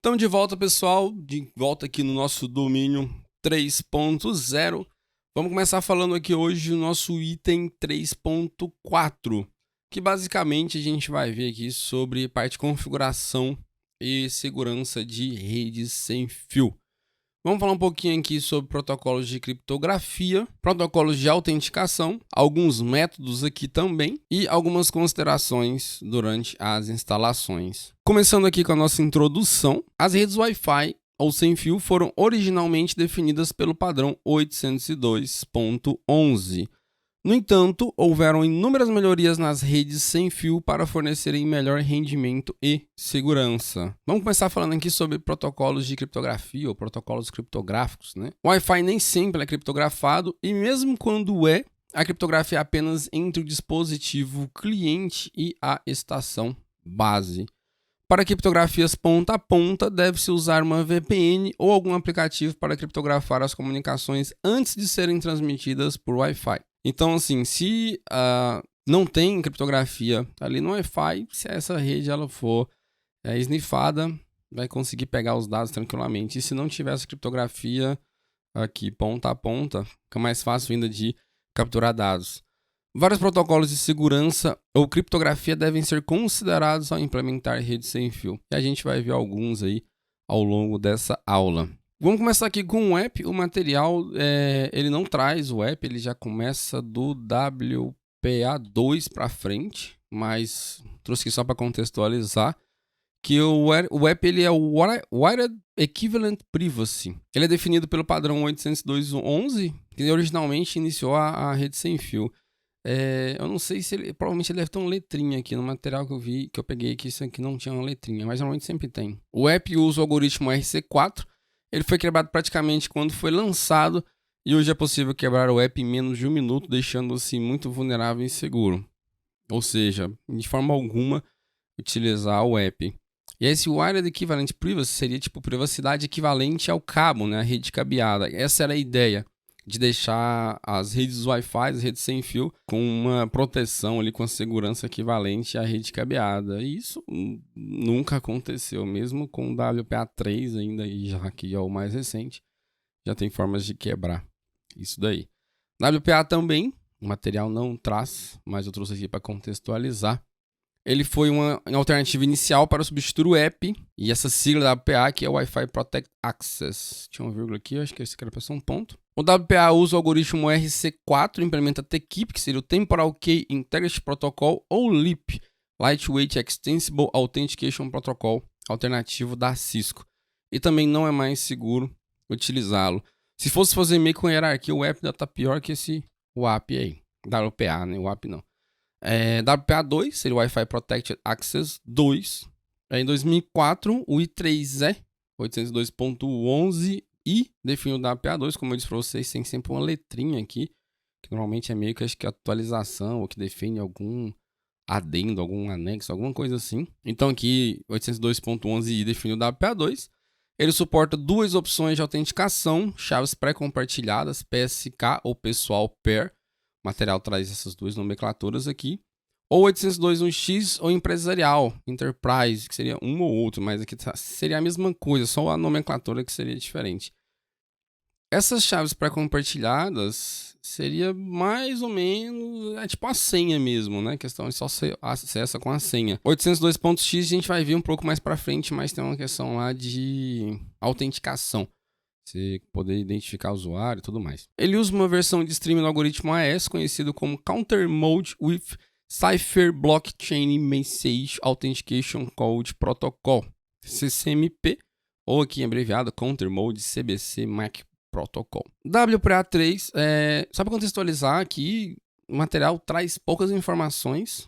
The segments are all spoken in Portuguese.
Então, de volta, pessoal, de volta aqui no nosso domínio 3.0. Vamos começar falando aqui hoje do nosso item 3.4, que basicamente a gente vai ver aqui sobre parte de configuração e segurança de redes sem fio. Vamos falar um pouquinho aqui sobre protocolos de criptografia, protocolos de autenticação, alguns métodos aqui também e algumas considerações durante as instalações. Começando aqui com a nossa introdução, as redes Wi-Fi ou sem fio foram originalmente definidas pelo padrão 802.11. No entanto, houveram inúmeras melhorias nas redes sem fio para fornecerem melhor rendimento e segurança. Vamos começar falando aqui sobre protocolos de criptografia ou protocolos criptográficos, né? O Wi-Fi nem sempre é criptografado e mesmo quando é, a criptografia é apenas entre o dispositivo cliente e a estação base. Para criptografias ponta a ponta, deve-se usar uma VPN ou algum aplicativo para criptografar as comunicações antes de serem transmitidas por Wi-Fi. Então, assim, se não tem criptografia ali no Wi-Fi, se essa rede ela for snifada, vai conseguir pegar os dados tranquilamente. E se não tiver essa criptografia aqui ponta a ponta, fica mais fácil ainda de capturar dados. Vários protocolos de segurança ou criptografia devem ser considerados ao implementar rede sem fio. E a gente vai ver alguns aí ao longo dessa aula. Vamos começar aqui com o app. O material, ele não traz o app, ele já começa do WPA2 para frente, mas trouxe aqui só para contextualizar que o app ele é o Wired Equivalent Privacy. Ele é definido pelo padrão 802.11, que originalmente iniciou a rede sem fio. Eu não sei se ele... Provavelmente ele deve ter uma letrinha aqui no material que eu vi, que eu peguei aqui. Isso aqui não tinha uma letrinha, mas normalmente sempre tem. O app usa o algoritmo RC4. Ele foi quebrado praticamente quando foi lançado e hoje é possível quebrar o app em menos de 1 minuto, deixando-se muito vulnerável e inseguro. Ou seja, de forma alguma, utilizar o app. E esse Wired Equivalent Privacy seria tipo privacidade equivalente ao cabo, né? A rede cabeada. Essa era a ideia, de deixar as redes Wi-Fi, as redes sem fio, com uma proteção ali, com a segurança equivalente à rede cabeada. E isso nunca aconteceu, mesmo com o WPA3 ainda, e já que é o mais recente, já tem formas de quebrar isso daí. WPA também, o material não traz, mas eu trouxe aqui para contextualizar. Ele foi uma alternativa inicial para substituir o app e essa sigla WPA, que é o Wi-Fi Protect Access. Tinha uma vírgula aqui, acho que esse aqui era para ser um ponto. O WPA usa o algoritmo RC4, implementa TKIP, que seria o Temporal Key Integrity Protocol, ou LEAP, Lightweight Extensible Authentication Protocol, alternativo da Cisco. E também não é mais seguro utilizá-lo. Se fosse fazer meio com hierarquia, o app ainda tá pior que esse WAP aí. WPA, né? O WAP não. WPA2 seria o Wi-Fi Protected Access 2. Em 2004, o I3E 802.11i definiu o WPA2, como eu disse para vocês, tem sempre uma letrinha aqui, que normalmente é meio que acho que atualização, ou que define algum adendo, algum anexo, alguma coisa assim. Então aqui, 802.11i definiu o WPA2. Ele suporta duas opções de autenticação, chaves pré-compartilhadas, PSK ou Pessoal Pair. O material traz essas duas nomenclaturas aqui. Ou 802.1x ou empresarial, enterprise, que seria um ou outro, mas aqui seria a mesma coisa, só a nomenclatura que seria diferente. Essas chaves pré-compartilhadas seria mais ou menos, tipo a senha mesmo, né? A questão é só se acessa com a senha. 802.x a gente vai ver um pouco mais para frente, mas tem uma questão lá de autenticação. Você poder identificar o usuário e tudo mais. Ele usa uma versão de streaming do algoritmo AES, conhecido como Counter Mode with Cipher Blockchain Message Authentication Code Protocol, CCMP, ou aqui abreviado Counter Mode CBC MAC Protocol. WPA3, só para contextualizar aqui, o material traz poucas informações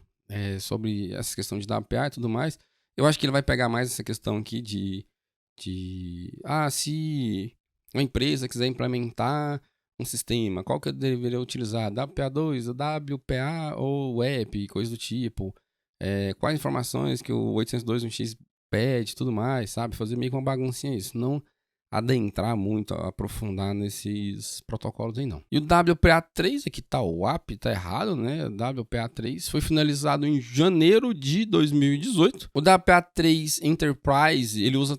sobre essa questão de WPA e tudo mais. Eu acho que ele vai pegar mais essa questão aqui se uma empresa quiser implementar um sistema, qual que eu deveria utilizar? WPA2, WPA ou app, coisa do tipo. Quais informações que o 802.1x pede, tudo mais, sabe? Fazer meio que uma baguncinha isso. Não, adentrar muito, aprofundar nesses protocolos aí não. E o WPA3, aqui tá o WAP, tá errado, né? O WPA3 foi finalizado em janeiro de 2018. O WPA3 Enterprise, ele usa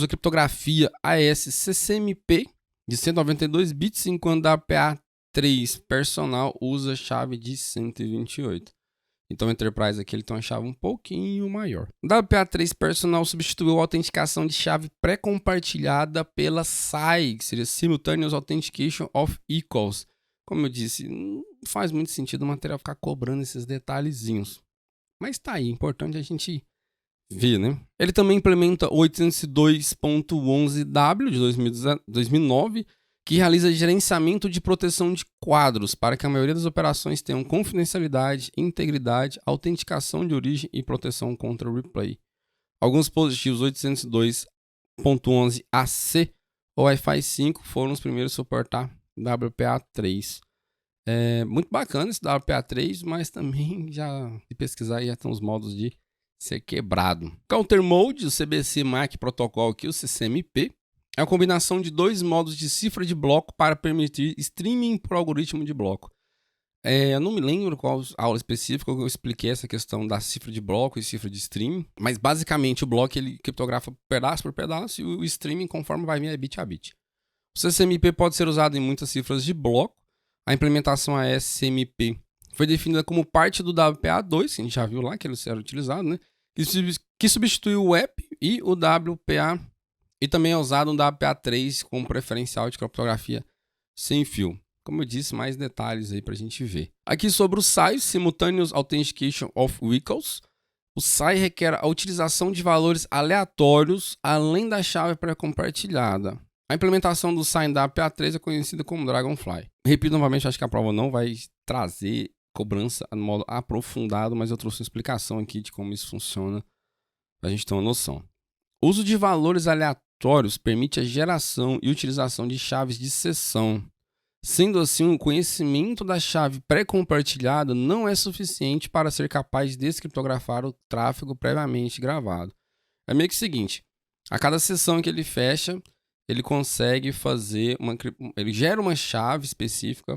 criptografia AES-CCMP de 192 bits, enquanto o WPA3 Personal usa chave de 128. Então o Enterprise aqui ele tem uma chave um pouquinho maior. O WPA3 Personal substituiu a autenticação de chave pré-compartilhada pela SAI, que seria Simultaneous Authentication of Equals. Como eu disse, não faz muito sentido o material ficar cobrando esses detalhezinhos. Mas tá aí, importante a gente ver, né? Ele também implementa 802.11w de 2009, que realiza gerenciamento de proteção de quadros para que a maioria das operações tenham confidencialidade, integridade, autenticação de origem e proteção contra replay. Alguns dispositivos 802.11ac ou Wi-Fi 5 foram os primeiros a suportar WPA3. É muito bacana esse WPA3, mas também se pesquisar já tem os modos de ser quebrado. Counter Mode, o CBC MAC Protocol aqui, o CCMP, é a combinação de dois modos de cifra de bloco para permitir streaming por algoritmo de bloco. Eu não me lembro qual aula específica eu expliquei essa questão da cifra de bloco e cifra de streaming, mas basicamente o bloco ele criptografa pedaço por pedaço e o streaming conforme vai vir é bit a bit. O CCMP pode ser usado em muitas cifras de bloco. A implementação AES-CMP foi definida como parte do WPA2, que a gente já viu lá que ele era utilizado, né? Que substituiu o WEP e o WPA. E também é usado um WPA3 como preferencial de criptografia sem fio. Como eu disse, mais detalhes aí para a gente ver. Aqui sobre o SAI, Simultaneous Authentication of Equals. O SAI requer a utilização de valores aleatórios além da chave pré-compartilhada. A implementação do SAI em WPA3 é conhecida como Dragonfly. Repito novamente, acho que a prova não vai trazer cobrança no modo aprofundado, mas eu trouxe uma explicação aqui de como isso funciona para a gente ter uma noção. O uso de valores aleatórios permite a geração e utilização de chaves de sessão. Sendo assim, o conhecimento da chave pré-compartilhada não é suficiente para ser capaz de descriptografar o tráfego previamente gravado. É meio que o seguinte, a cada sessão que ele fecha, ele consegue ele gera uma chave específica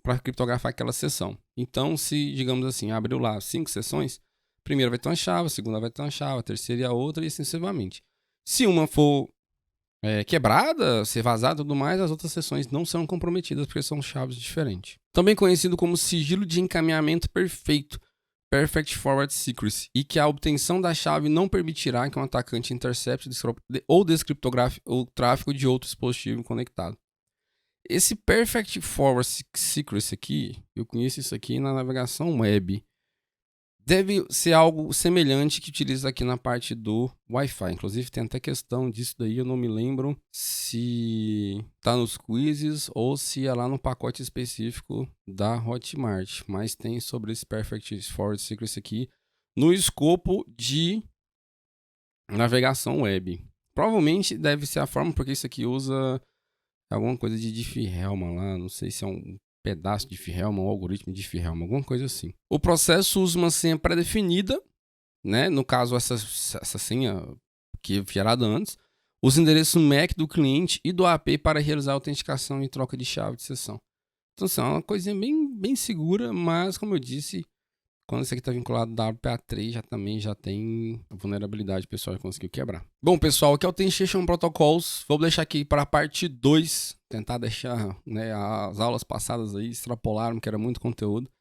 para criptografar aquela sessão. Então, se, digamos assim, abriu lá 5 sessões, a primeira vai ter uma chave, a segunda vai ter uma chave, a terceira e a outra, e assim sucessivamente. Se uma for quebrada, ser vazada e tudo mais, as outras sessões não serão comprometidas porque são chaves diferentes. Também conhecido como sigilo de encaminhamento perfeito, Perfect Forward Secrecy, e que a obtenção da chave não permitirá que um atacante intercepte ou descriptografe o tráfego de outro dispositivo conectado. Esse Perfect Forward Secrecy aqui, eu conheço isso aqui na navegação web. Deve ser algo semelhante que utiliza aqui na parte do Wi-Fi. Inclusive tem até questão disso daí, eu não me lembro se tá nos quizzes ou se é lá no pacote específico da Hotmart. Mas tem sobre esse Perfect Forward Secrecy aqui no escopo de navegação web. Provavelmente deve ser a forma, porque isso aqui usa alguma coisa de Diffie-Hellman lá, não sei se é um pedaço de Diffie-Hellman ou algoritmo de Diffie-Hellman, alguma coisa assim. O processo usa uma senha pré-definida, né? No caso, essa senha que é gerada antes, usa o endereço MAC do cliente e do AP para realizar a autenticação e troca de chave de sessão. Então, assim, é uma coisinha bem segura, mas, como eu disse, quando isso aqui está vinculado ao WPA3, já tem a vulnerabilidade, o pessoal já conseguiu quebrar. Bom, pessoal, aqui é o Authentication Protocols. Vou deixar aqui para a parte 2, tentar deixar, né, as aulas passadas aí, extrapolaram, que era muito conteúdo.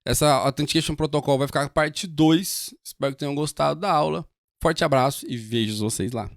Essa Authentication Protocol vai ficar a parte 2. Espero que tenham gostado da aula. Forte abraço e vejo vocês lá.